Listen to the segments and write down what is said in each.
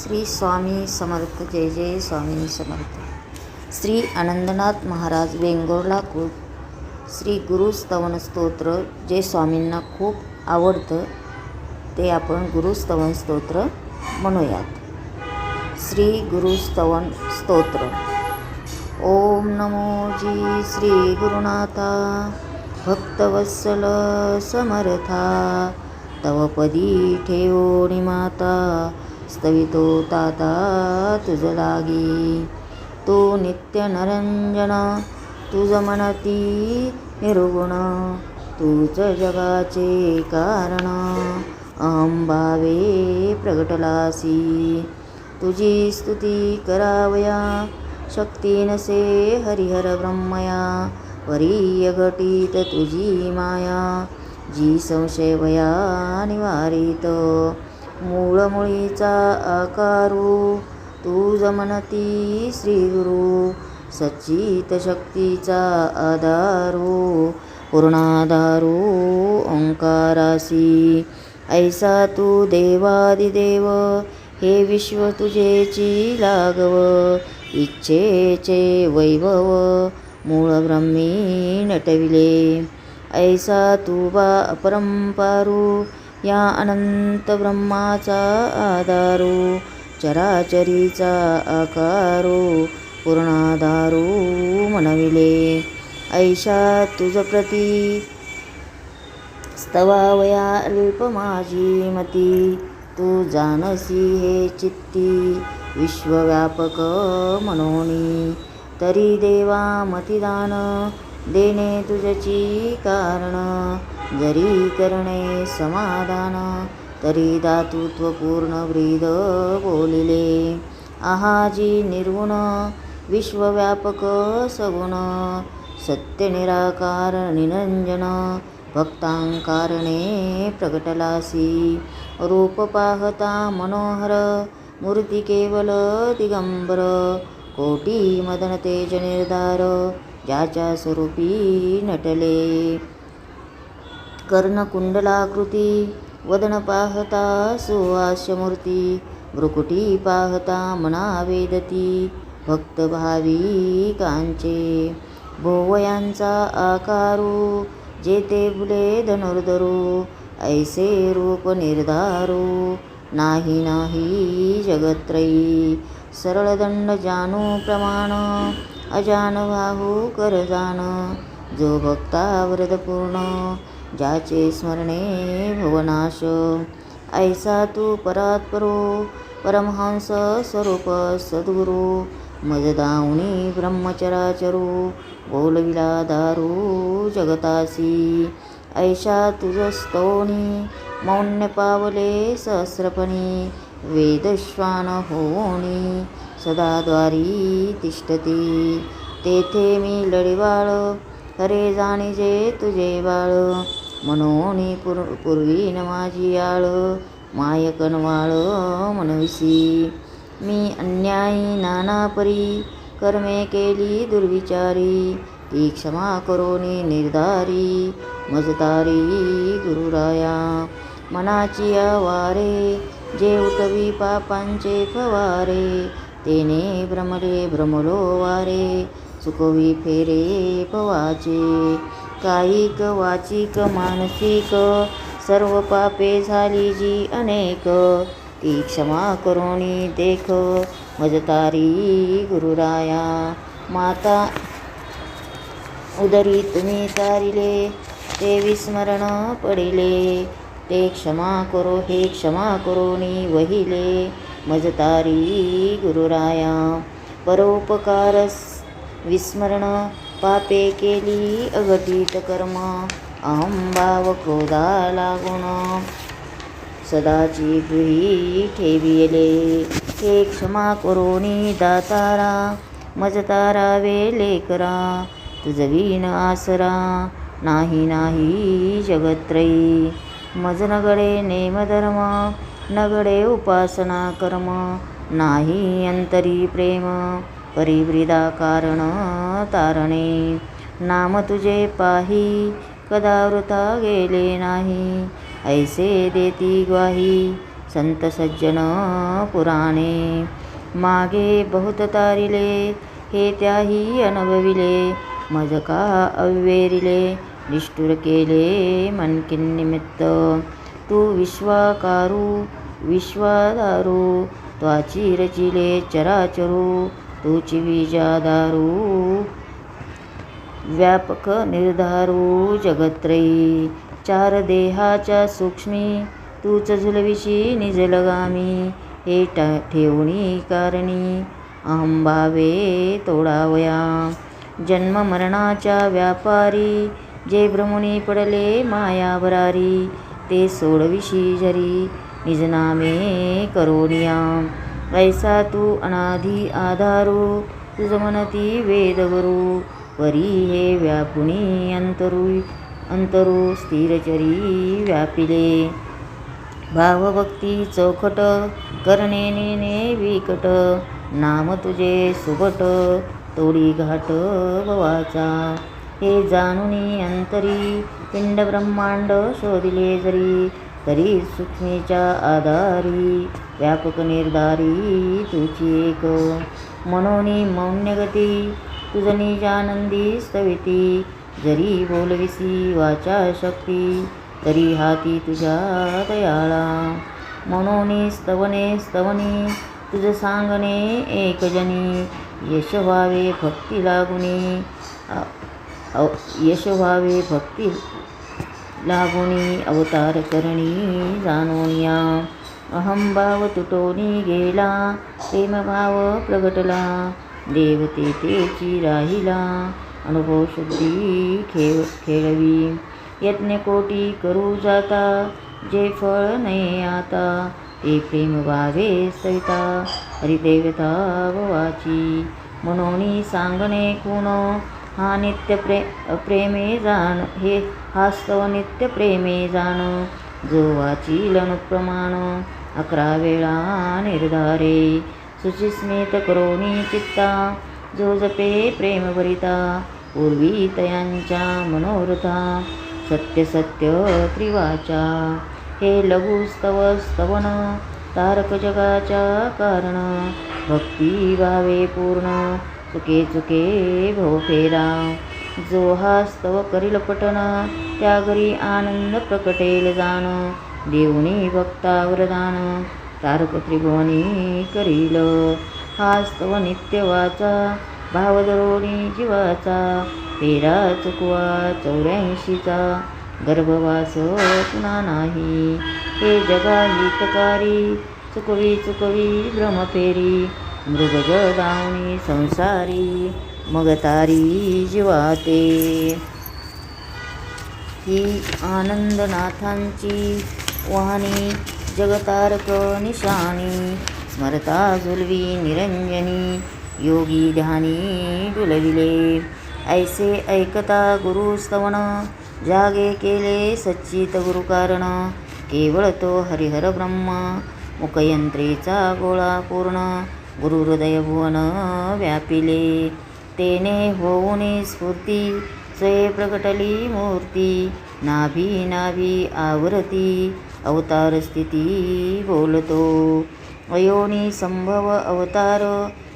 श्री स्वामी समर्थ. जय जय स्वामी समर्थ. श्री आनंदनाथ महाराज वेंगुर्ला खूप श्री गुरुस्तवन स्तोत्र जे स्वामींना खूप आवडतं ते आपण गुरुस्तवन स्तोत्र म्हणूयात. श्री गुरुस्तवन स्तोत्र. ओम नमो जी श्री गुरुनाथा भक्तवत्सल समर्था तव पदी ठेवोनी माता स्तवितो ताता तुझ लागी. तू नित्य नरंजन तुझ मनती निर्गुण तूच जगाचे कारण अंबावे प्रगटलासी. तुझी स्तुती करावया शक्ती नसे हरिहर ब्रह्मया. वरीय घटित तुझी माया जी संशय वया निवारित. मूळमुळीचा आकारू तुझ मनती श्री गुरु सच्चित शक्तीचा आधारू. पूर्णाधारू ओंकारासी ऐसा तू देवादिदेव हे विश्व तुझेची लागव. इच्छेचे वैभव मूळ ब्रह्मी नटविले. ऐसा तू बा अपरंपारू या अनंत ब्रह्माचा आधारू. चराचरीचा आकारू पूर्णाधारू मनविले. ऐशा तुझ प्रती स्तवावया अल्प माझी मती. तू जानसी हे चित्ती विश्वव्यापक मनोनी. तरी देवा मतिदान देणे तुझची कारण. जरी करणे समाधान तरी दातृत्व पूर्ण ब्रीद बोलिले. आहाजी निर्गुण विश्वव्यापक सगुण सत्य निराकार निरंजन भक्तांकारणे प्रगटलासी. रूप पाहता मनोहर मूर्ती केवल दिगंबर. कोटी मदन तेज निर्धार ज्याच्या स्वरूपी नटले. कर्णकुंडलाकृती वदन पाहता सुहास्यमूर्ती. भ्रुकुटी पाहता मना वेदती भक्तभाविकांचे. भोवयांचा आकारू जेते फुले धनुर्धरू. ऐसे रूप निर्धारू नाही नाही जगत्रयी. सरळ दंड जानू प्रमाण अजान बाहू कर जाण. जो भक्ता वरदपूर्ण ज्याचे स्मरणे भवनाश. ऐसा तू परात्परो परमहंस स्वरूप सद्गुरु. मजदाऊनी ब्रह्मचराचरू बोलविला दारू जगतासी. ऐशा तुझ स्तोनी मौन्य पावले सहस्रपणी. वेदश्वान होनी सदाद्वारी तिष्ठती. तेथे मी लढिवाळ खरे जाणीजे तुझे बाळ. मनोनी पूर्वीन माझी आळ मायकनवाळ मनविसी. मी अन्यायी नानापरी कर्मे केली दुर्विचारी. ती क्षमा करोनी निर्धारी मजतारी गुरुराया. मनाची आवारे जे उठवी पापांचे फवारे. तेने भ्रमले भ्रमलो वारे चुकवी फेरे पवाचे. कायिक वाचिक मानसिक सर्व पापे झाली जी अनेक. ती क्षमा करोनी देख मजतारी गुरुराया. माता उदरी तुम्ही तारिले ते विस्मरण पडिले. ते क्षमा करो हे क्षमा करोनी वहिले मजतारी गुरुराया. परोपकारस विस्मरण पापे केली अघटित कर्म. अहंभाव क्रोधा लागुण सदाची गृही ठेविले. हे क्षमा करोनी दातारा मजतारा वेले करा. तुझवीन आसरा नाही नाही जगत्रयी. मज नगडे नेमधर्म नगडे उपासना कर्म. नाही अंतरी प्रेम परिवृदा कारण तारणे. नाम तुझे पाही कदा वृथा गेले नाही. ऐसे देती ग्वाही संत सज्जन पुराणे. मागे बहुत तारिले हे त्याही अनुभविले, मज का अव्हेरिले निष्ठुर केले मनकिन निमित्त. तू विश्वाकारू विश्वाधारू त्वाची रचिले चराचरू, तूची बीजाधारू व्यापक निर्धारू जगत्रयी. चार देहाच्या सूक्ष्मी तूच झुलविशी निजलगामी, हे ठेवणी कारणी अहंभावे तोडावया. जन्म मरणाच्या व्यापारी जे भ्रमुनी पडले माया भरारी, ते सोडविशी झरी निजनामे करोनिया. ऐसा तू अनाधी आधारू तुझ म्हणती वेदगुरु, परी हे व्यापुनी अंतरू स्थिरचरी व्यापिले. भावभक्ती चौखट करणे नेने विकट, नाम तुझे सुबट तोडी घाट भवाचा. हे जाणुनी अंतरी पिंड ब्रह्मांड शोधिले जरी, तरी सूक्ष्मीच्या आधारी व्यापक निर्धारी तुझी एक. मनोनी मौन्यगती तुझ निजानंदी स्तविती, जरी बोलविसी वाचा शक्ती तरी हाती तुझ्या दयाळा. मनोनी स्तवनी तुझ सांगणे एकजनी, यश व्हावे भक्ती लागुनी अवतार करणी जाणोनिया. अहंभाव तुटोनी गेला प्रेमभाव प्रगटला, देवतेची राहिला अनुभव शुद्धी खेळवी. यज्ञ कोटी करू जाता जे फळ नाही आता, ते प्रेम व्हावे सविता हरिदेवता भवाची. मनोनी सांगणे कुण हा नित्य प्रेमे जाण, हे हास्तव नित्य प्रेमे जाण. जो वाचील अनुप्रमाण 11 वेळा निर्धारे, सुचिस्मित करोनी चित्ता जो जपे प्रेम भरिता. पूर्वी तयांच्या मनोरथा सत्य सत्य त्रिवाचा, हे लघु स्तवन तारक जगाच्या कारण. भक्ती भावे पूर्ण चुके चुके भव फेरा, जो हा स्तव करील पठण त्या घरी आनंद प्रकटेल जाण. देऊनी भक्ता वरदान तारक त्रिभुवनी करील, हा स्तव नित्य वाचा भाव धरोणी जीवाचा. फेरा चुकवा 84चा गर्भवास पुन्हा नाही, हे जगा हितकारी चुकवी भ्रमफेरी. मृगज दावणी संसारी मग तारी जीवाते. ही आनंदनाथांची वाणी जगतारक निशाणी, स्मरता झुलवी निरंजनी योगी ध्यानी डुलविले. ऐसे ऐकता गुरुस्तवन जागे केले सच्चित गुरुकारण. केवळ तो हरिहर ब्रह्म मुखयंत्रेचा गोळा पूर्ण, गुरु हृदय भुवन व्यापिले. तेने होऊनी स्फूर्ती स्वये प्रकटली मूर्ती, नाभी आवरती अवतार स्थिती बोलतो. अयोनी संभव अवतार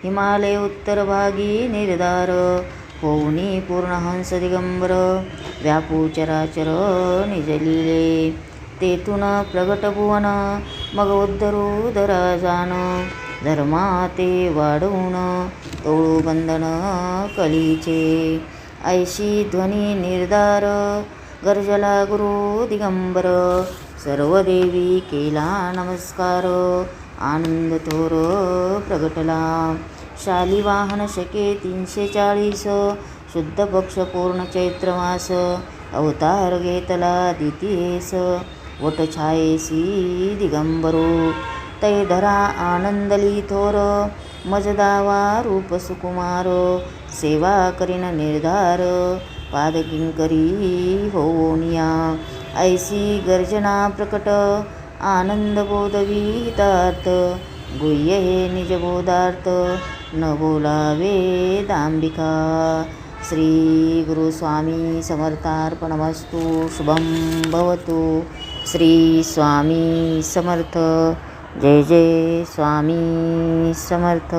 हिमालय उत्तर भागी निर्धार, होऊनी पूर्ण हंस दिगंबर व्यापू चराचर निजलिले. तेथून प्रगट भुवन मग उद्धरू धरा जाण, धर्मा ते वाढवून तोळू बंधन कलीचे. ऐशी ध्वनी निर्धार गर्जला गुरु दिगंबर, सर्व देवी केला नमस्कार आनंद थोर प्रगटला. शालिवाहन शके 340, शुद्ध पक्ष पूर्ण चैत्रमास. अवतार घेतला द्वितीयेस, वटछायेसी दिगंबरो. तै धरा आनंदली थोर, मज दावा रूप सुकुमार. सेवा करीन निर्धार, पादकिंकरी होनिया. ऐसी गर्जना प्रकट, आनंद बोधवी हितार्थ. गुह्य हे निजबोधार्थ, न बोलावे दांबिका. श्री गुरु स्वामी समर्थार्पणमस्तु. शुभं भवतु. श्री स्वामी समर्थ. जय जय स्वामी समर्थ.